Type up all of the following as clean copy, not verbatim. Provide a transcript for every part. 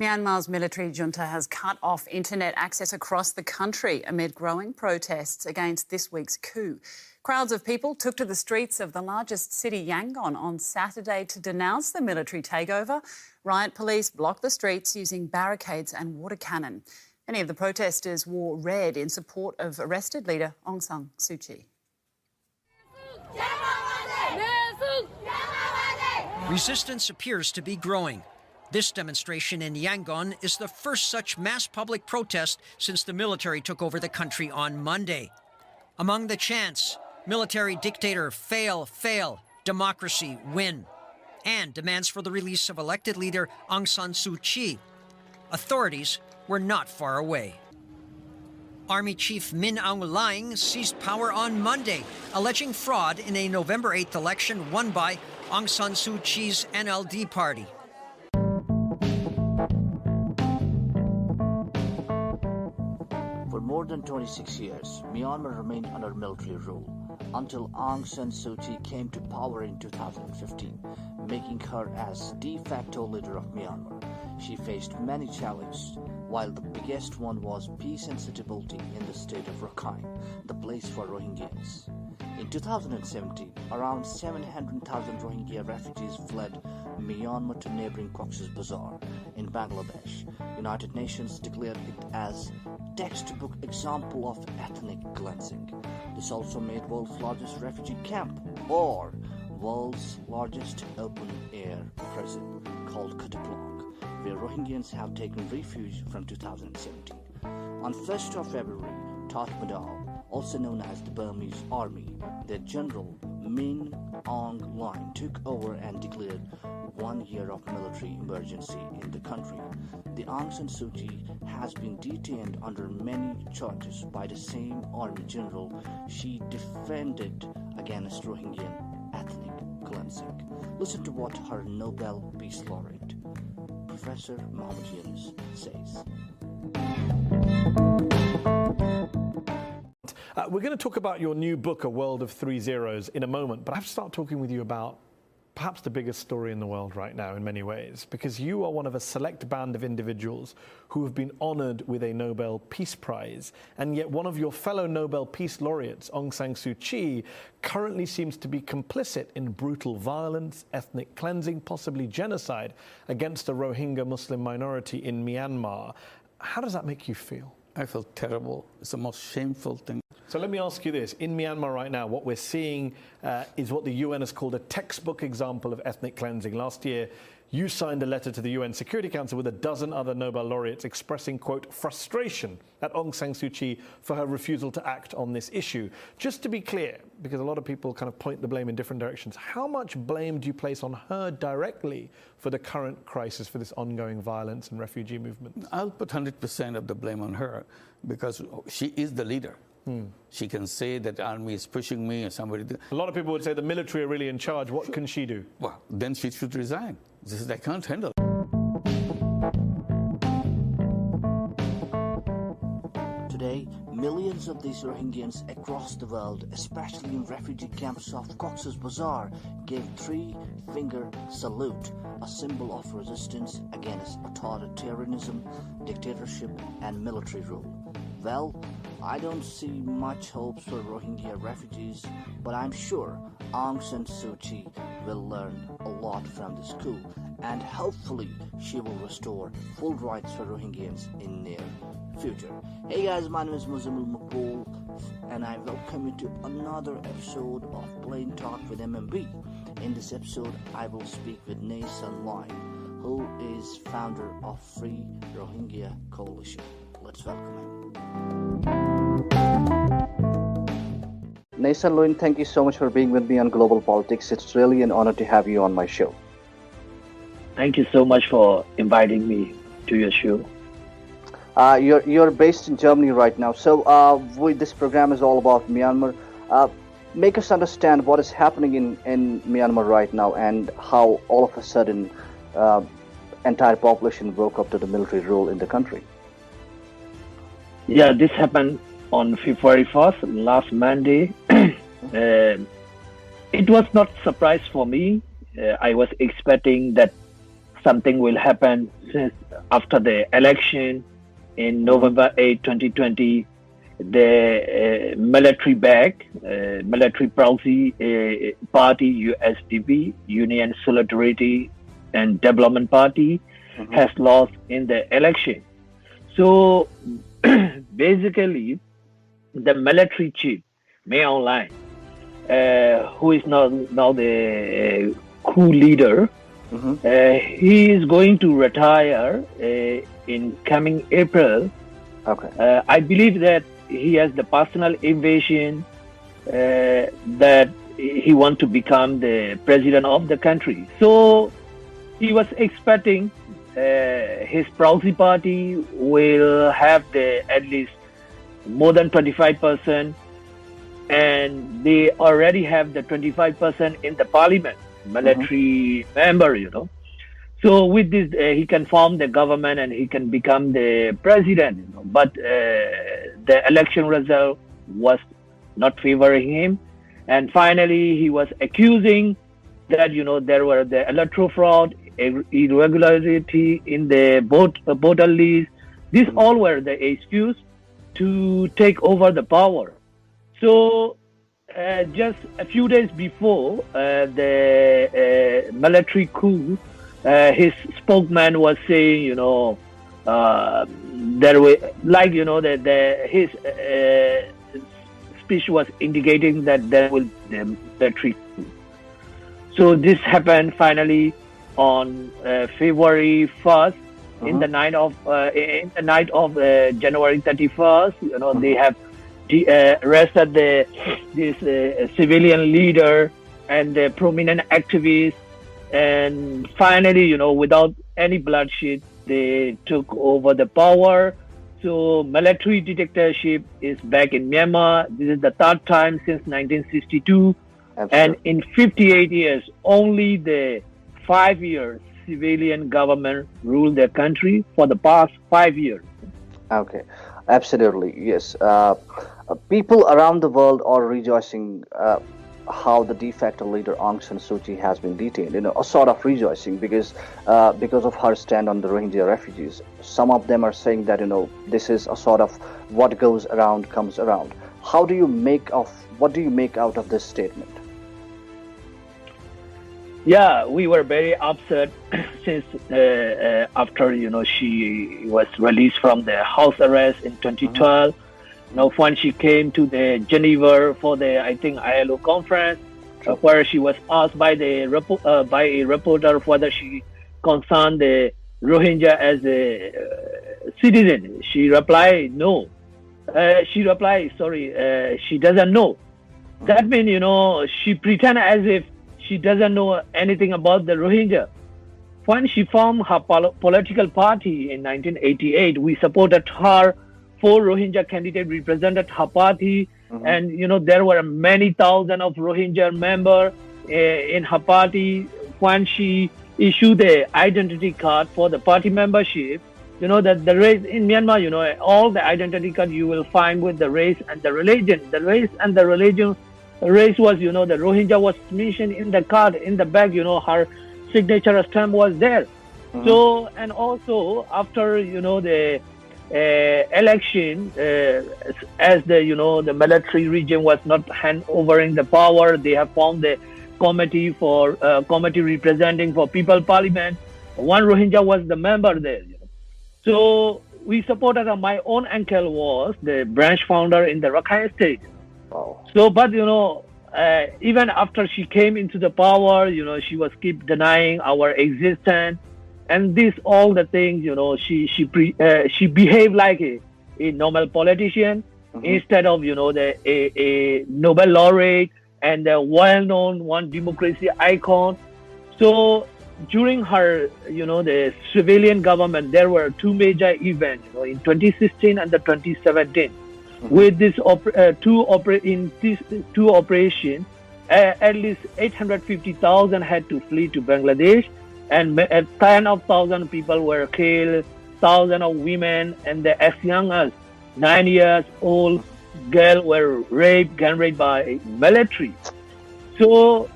Myanmar's military junta has cut off internet access across the country amid growing protests against this week's coup. Crowds of people took to the streets of the largest city, Yangon, on Saturday to denounce the military takeover. Riot police blocked the streets using barricades and water cannon. Many of the protesters wore red in support of arrested leader Aung San Suu Kyi. Resistance appears to be growing. This demonstration in Yangon is the first such mass public protest since the military took over the country on Monday. Among the chants, military dictator fail, fail, democracy win, and demands for the release of elected leader Aung San Suu Kyi. Authorities were not far away. Army Chief Min Aung Hlaing seized power on Monday, alleging fraud in a November 8th election won by Aung San Suu Kyi's NLD party. For more than 26 years, Myanmar remained under military rule until Aung San Suu Kyi came to power in 2015, making her as de facto leader of Myanmar. She faced many challenges, while the biggest one was peace and stability in the state of Rakhine, the place for Rohingyas. In 2017, around 700,000 Rohingya refugees fled Myanmar to neighboring Cox's Bazar in Bangladesh. United Nations declared it as textbook example of ethnic cleansing. This also made world's largest refugee camp, or world's largest open-air prison, called Kutupalong, where Rohingyans have taken refuge from 2017. On 1st of February, Tatmadaw, also known as the Burmese Army, their general Min Aung Hlaing took over and declared 1 year of military emergency in the country. The Aung San Suu Kyi has been detained under many charges by the same army general she defended against Rohingya ethnic cleansing. Listen to what her Nobel Peace Laureate, Professor Mohammed Yunus, says. We're going to talk about your new book, A World of Three Zeros, in a moment, but I have to start talking with you about perhaps the biggest story in the world right now in many ways, because you are one of a select band of individuals who have been honored with a Nobel Peace Prize, and yet one of your fellow Nobel Peace Laureates, Aung San Suu Kyi, currently seems to be complicit in brutal violence, ethnic cleansing, possibly genocide against the Rohingya Muslim minority in Myanmar. How does that make you feel? I feel terrible. It's the most shameful thing. So let me ask you this. In Myanmar right now, what we're seeing is what the UN has called a textbook example of ethnic cleansing. Last year, you signed a letter to the UN Security Council with a dozen other Nobel laureates expressing, quote, frustration at Aung San Suu Kyi for her refusal to act on this issue. Just to be clear, because a lot of people kind of point the blame in different directions, how much blame do you place on her directly for the current crisis, for this ongoing violence and refugee movement? I'll put 100% of the blame on her because she is the leader. She can say that army is pushing me or somebody. A lot of people would say the military are really in charge. What can she do? Well, then she should resign. This is, I can't handle it. Today, millions of these Rohingyans across the world, especially in refugee camps of Cox's Bazar, gave three-finger salute, a symbol of resistance against authoritarianism, dictatorship, and military rule. Well, I don't see much hopes for Rohingya refugees, but I'm sure Aung San Suu Kyi will learn a lot from this coup, and hopefully she will restore full rights for Rohingyans in near future. Hey guys, my name is Muzamil Balkh, and I welcome you to another episode of Plain Talk with MMB. In this episode, I will speak with Nason Lwin, who is founder of Free Rohingya Coalition. Let's welcome him. Nason Lwin, thank you so much for being with me on Global Politics. It's really an honor to have you on my show. Thank you so much for inviting me to your show. You're based in Germany right now, so this program is all about Myanmar. Make us understand what is happening in Myanmar right now and how all of a sudden entire population woke up to the military rule in the country. Yeah, this happened on February 1st, last Monday. It was not a surprise for me. I was expecting that something will happen since after the election in November 8, 2020, the military-backed military proxy party USDP, Union Solidarity and Development Party, has lost in the election. So basically, the military chief, Mayor Line, who is now the coup leader, he is going to retire in coming April. Okay. I believe that he has the personal invasion that he wants to become the president of the country. So he was expecting his proxy party will have at least more than 25%, and they already have the 25% in the parliament, military member, So with this, he can form the government and he can become the president. But the election result was not favoring him, and finally he was accusing that there were the electoral fraud, irregularity in the voter list. These all were the excuse to take over the power. So just a few days before the military coup, his spokesman was saying, there were his speech was indicating that there will be a military coup. So this happened finally on February 1st. In the night of January 31st, they have arrested this civilian leader and the prominent activist, and finally, without any bloodshed, they took over the power. So military dictatorship is back in Myanmar. This is the third time since 1962. Absolutely. And in 58 years, only the 5 years civilian government ruled the country for the past 5 years. Okay, absolutely, yes. People around the world are rejoicing how the de facto leader Aung San Suu Kyi has been detained. A sort of rejoicing because of her stand on the Rohingya refugees. Some of them are saying that this is a sort of what goes around comes around. What do you make out of this statement? Yeah, we were very upset since after she was released from the house arrest in 2012. When she came to the Geneva for the ILO conference, where she was asked by a reporter whether she concerned the Rohingya as a citizen. She replied no. She doesn't know. That means she pretend as if she doesn't know anything about the Rohingya. When she formed her political party in 1988, we supported her. 4 Rohingya candidates represented her party, and there were many thousand of Rohingya members in her party. When she issued the identity card for the party membership, that the race in Myanmar, all the identity card you will find with the race and the religion. The race and the religion. The race was, the Rohingya was mentioned in the card, in the back, her signature stamp was there. So, and also after, the election, as the military regime was not handovering the power, they have formed the committee representing for people parliament. One Rohingya was the member there. So we supported my own uncle was the branch founder in the Rakhine state. Wow. So, but even after she came into the power, she was keep denying our existence, and this all the things, she behaved like a normal politician instead of a Nobel laureate and a well-known one democracy icon. So during her, the civilian government, there were 2 major events, in 2016 and the 2017. With this two operations, at least 850,000 had to flee to Bangladesh, and 10,000 people were killed. Thousands of women and as young as 9 years old girls were gang raped by military. So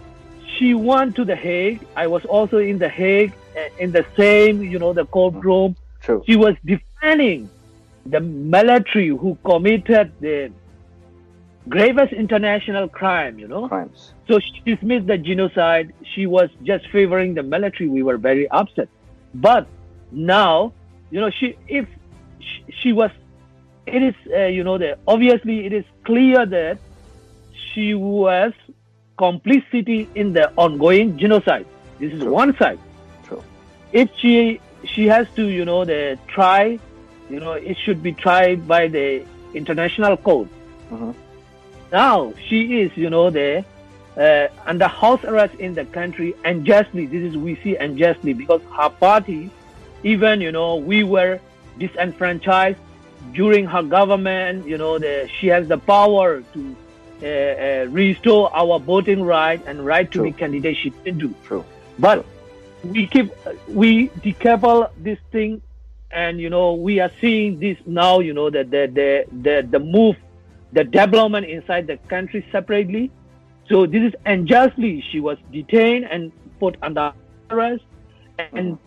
she went to The Hague. I was also in The Hague in the same, the courtroom True. She was defending the military who committed the gravest international crime, Crimes. So she dismissed the genocide. She was just favoring the military. We were very upset. But now, she was, it is, obviously it is clear that she was complicity in the ongoing genocide. This is one side. True. If she has to, try, it should be tried by the international court. Now she is, under house arrest in the country unjustly. We see unjustly because her party, even, we were disenfranchised during her government. She has the power to restore our voting right and right to be candidate. She didn't do. True. But we decouple this thing, and we are seeing this now. That the move, the development inside the country separately. So this is unjustly. She was detained and put under arrest, and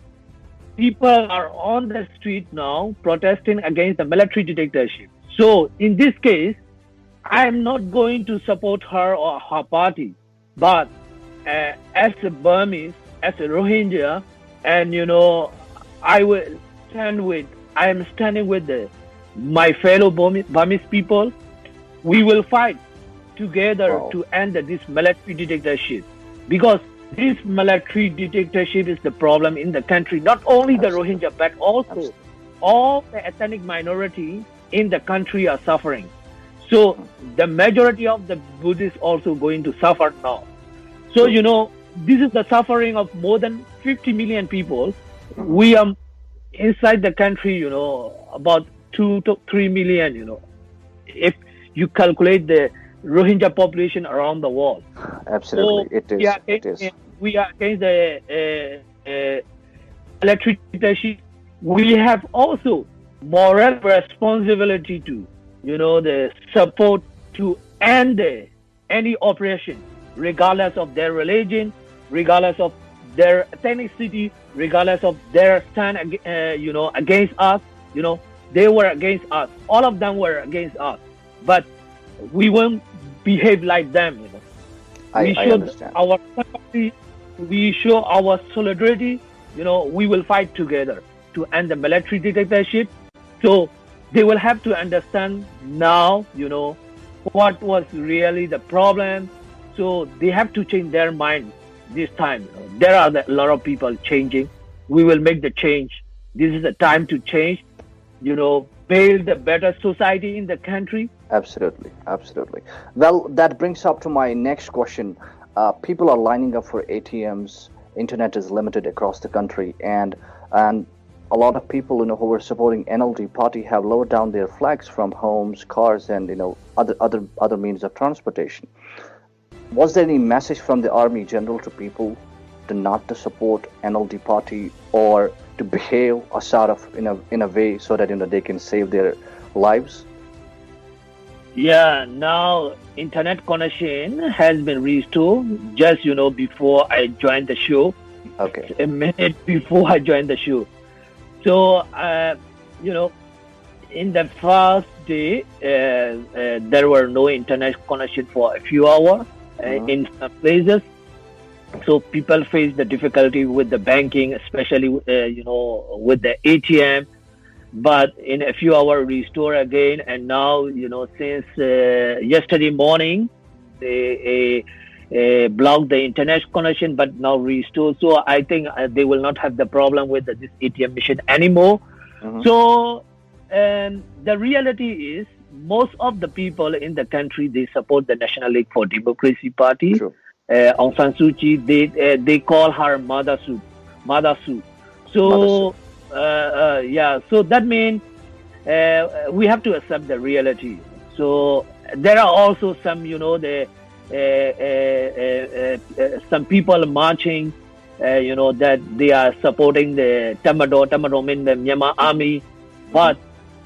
people are on the street now protesting against the military dictatorship. So in this case, I am not going to support her or her party, but as a Burmese, as a Rohingya, and I am standing with my fellow Burmese people. We will fight together to end this military dictatorship, because this military dictatorship is the problem in the country. Not only the Rohingya, but also all the ethnic minority in the country are suffering. So the majority of the Buddhists also going to suffer now. So this is the suffering of more than 50 million people. We are inside the country, about 2 to 3 million. If you calculate the Rohingya population around the world. Absolutely, so it is. We are against the military dictatorship. We have also moral responsibility to, the support to end any oppression, regardless of their religion, regardless of their ethnicity, regardless of their stand, against us. They were against us. All of them were against us. But we won't behave like them. I understand. Our sympathy, we show our solidarity. We will fight together to end the military dictatorship. So they will have to understand now, what was really the problem. So they have to change their mind this time. There are a lot of people changing. We will make the change. This is the time to change. Build a better society in the country. Absolutely. Well, that brings up to my next question. People are lining up for ATMs. Internet is limited across the country, and a lot of people who are supporting NLD party have lowered down their flags from homes, cars, and other means of transportation. Was there any message from the Army General to people to not to support NLD party, or to behave a sort of in a way so that they can save their lives? Yeah, now internet connection has been restored just before I joined the show. Okay. A minute before I joined the show. So in the first day there were no internet connection for a few hours in some places. So people face the difficulty with the banking, especially with the ATM. But in a few hours, restore again. And now, since yesterday morning, they blocked the internet connection, but now restore. So I think they will not have the problem with this ATM machine anymore. So the reality is, most of the people in the country, they support the National League for Democracy Party. True. Aung San Suu Kyi, they call her Mother Suu. So so that means we have to accept the reality. So there are also some, some people marching, that they are supporting the Tamador means the Myanmar army, but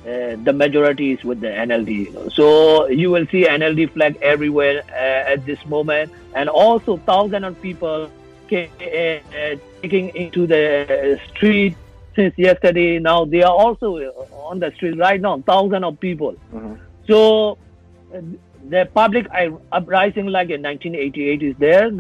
the majority is with the NLD. So you will see NLD flag everywhere at this moment, and also thousands of people taking into the street since yesterday. Now they are also on the street right now, thousands of people. Mm-hmm. So the public uprising like in 1988 is there.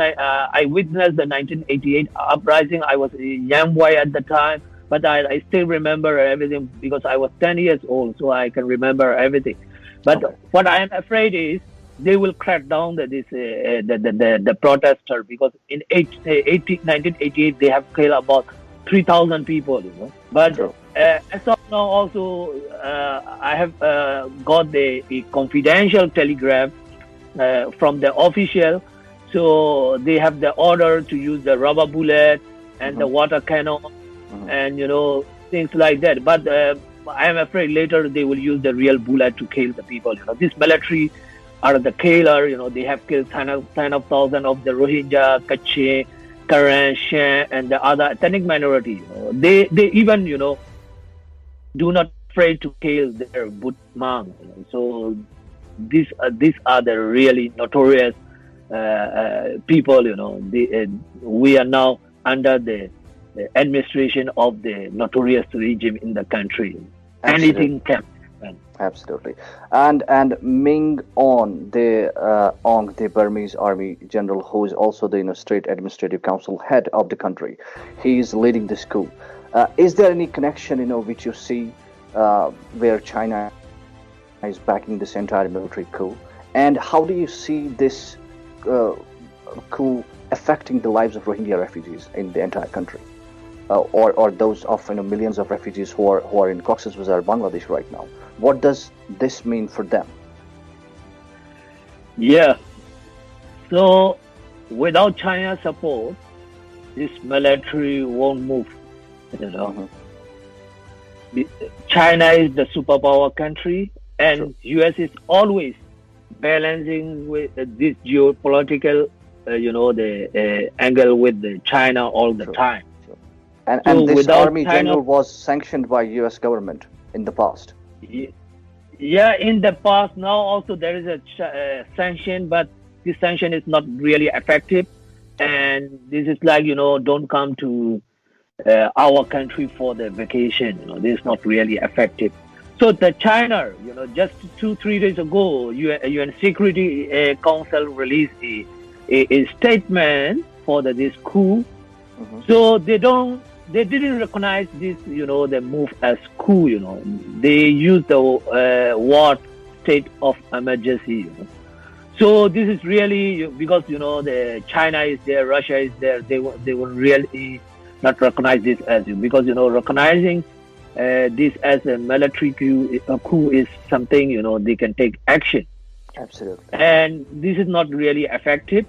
I witnessed the 1988 uprising. I was a young boy at the time, but I still remember everything because I was 10 years old, so I can remember everything. But what I am afraid is they will crack down the protester, because in 1988 they have killed about 3,000 people. But as of now, also I have got a confidential telegram from the official. So they have the order to use the rubber bullet and the water cannon and things like that. But I am afraid later they will use the real bullet to kill the people. This military are the killer. They have killed 10,000 of the Rohingya, Kachin, Karen, Shan, and the other ethnic minority. They even do not afraid to kill their Buddha. So these are the really notorious people. We are now under the administration of the notorious regime in the country. Absolutely. Anything can happen. Absolutely. And Ming On, the Burmese Army general, who is also the State Administrative Council head of the country, he is leading this coup. Is there any connection, which you see where China is backing this entire military coup? And how do you see this coup affecting the lives of Rohingya refugees in the entire country, or those of millions of refugees who are in Cox's Bazar, Bangladesh right now? What does this mean for them? Yeah. So without China's support, this military won't move. China is the superpower country, and US is always balancing with this geopolitical, the angle with China all the time. And So this without army China- general was sanctioned by US government in the past. Yeah, in the past. Now also there is a sanction, but this sanction is not really effective. And this is like, don't come to our country for the vacation. This is not really effective. So the China, just 2-3 days ago, UN Security Council released a statement for this coup. So they didn't recognize this, the move as coup. They used the war state of emergency. So this is really because the China is there, Russia is there. They will really not recognize this as because recognizing this as a military coup is something they can take action. Absolutely. And this is not really effective.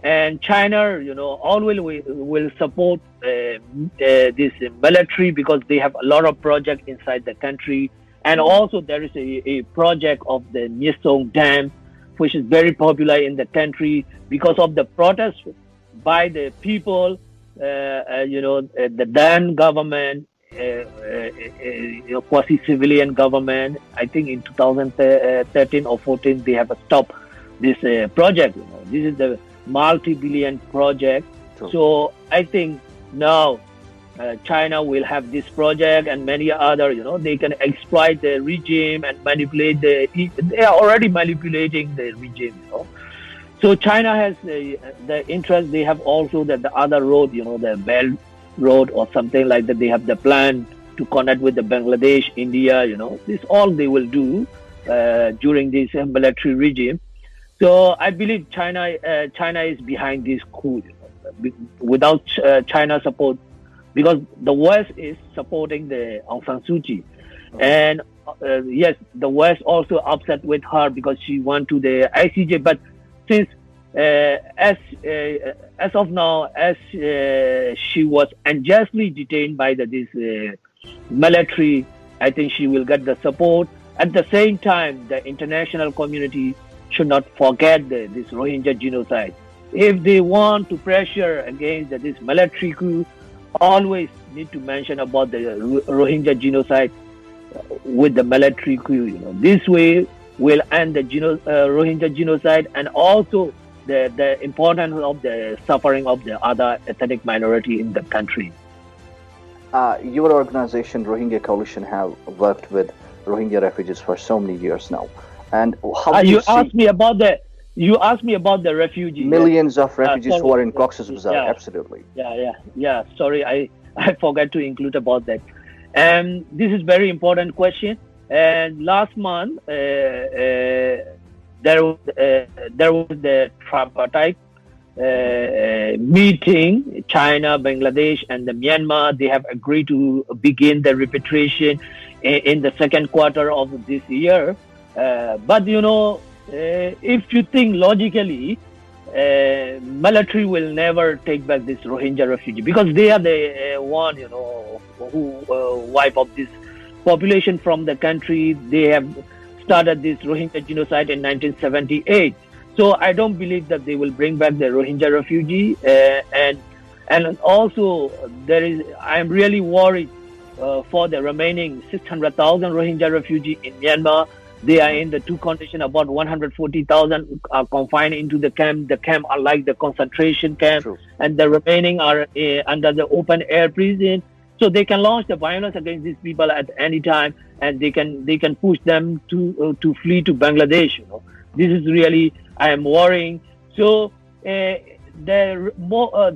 And China, always will support this military because they have a lot of projects inside the country. And also there is a project of the Nyesong Dam, which is very popular in the country because of the protest by the people, the then government, quasi-civilian government. I think in 2013 or 14, they have stopped this project. This is the multi-billion project. True. So I think now China will have this project and many other, they can exploit the regime and manipulate they are already manipulating the regime, So China has the interest. They have also the other road, the Belt Road or something like that. They have the plan to connect with the Bangladesh, India, this all they will do during this military regime. So I believe China is behind this coup. Without China's support, because the West is supporting the Aung San Suu Kyi, and yes, the West also upset with her because she went to the ICJ. But since as of now, as she was unjustly detained by this military, I think she will get the support. At the same time, the international community should not forget this Rohingya genocide. If they want to pressure against this military coup, always need to mention about the Rohingya genocide with the military coup. This way will end the Rohingya genocide and also the importance of the suffering of the other ethnic minority in the country. Your organization, Rohingya Coalition, have worked with Rohingya refugees for so many years now. And how do you see asked me about the refugees. millions of refugees sorry. who are in Cox's Bazar? Yeah. Absolutely. Yeah. Sorry, I forgot to include about that. And this is very important question. And last month, there was the tripartite meeting. China, Bangladesh, and the Myanmar, they have agreed to begin the repatriation in the second quarter of this year. But if you think logically, military will never take back this Rohingya refugee, because they are the one who wipe up this population from the country. They have started this Rohingya genocide in 1978. So I don't believe that they will bring back the Rohingya refugee. And also I am really worried for the remaining 600,000 Rohingya refugees in Myanmar. They are in the two conditions. About 140,000 are confined into the camp. The camp are like the concentration camp. True. And the remaining are under the open air prison. So they can launch the violence against these people at any time, and they can push them to flee to Bangladesh. This is really, I am worrying. So the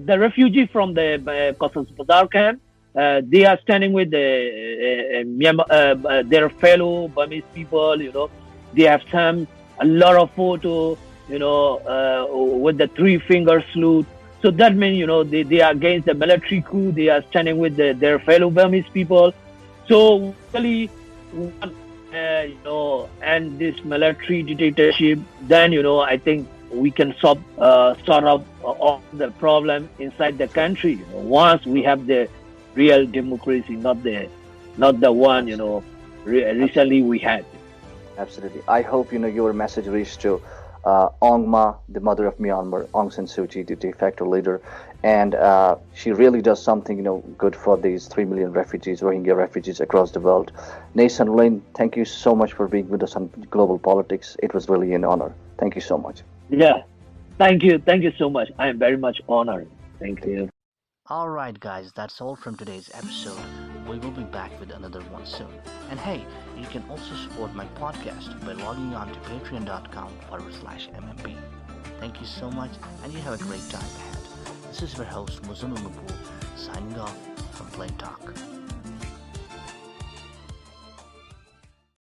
refugee from the Cox's Bazar camp, they are standing with their fellow Burmese people. They have a lot of photos, with the three-finger salute. So that means, they are against the military coup. They are standing with their fellow Burmese people. So really, and this military dictatorship, then, I think we can sort out all the problem inside the country. Once we have the real democracy, not the one, recently we had. Absolutely. I hope, your message reached to Aung Ma, the mother of Myanmar, Aung San Suu Kyi, the de facto leader, and she really does something, good for these 3 million refugees, Rohingya refugees across the world. Nathan Lin, thank you so much for being with us on Global Politics. It was really an honor. Thank you so much. Yeah, thank you so much. I am very much honored. Thank you. Alright guys, that's all from today's episode. We will be back with another one soon. And hey, you can also support my podcast by logging on to patreon.com/MMP. Thank you so much, and you have a great time ahead. This is your host Muzamil Balkh signing off from Plain Talk.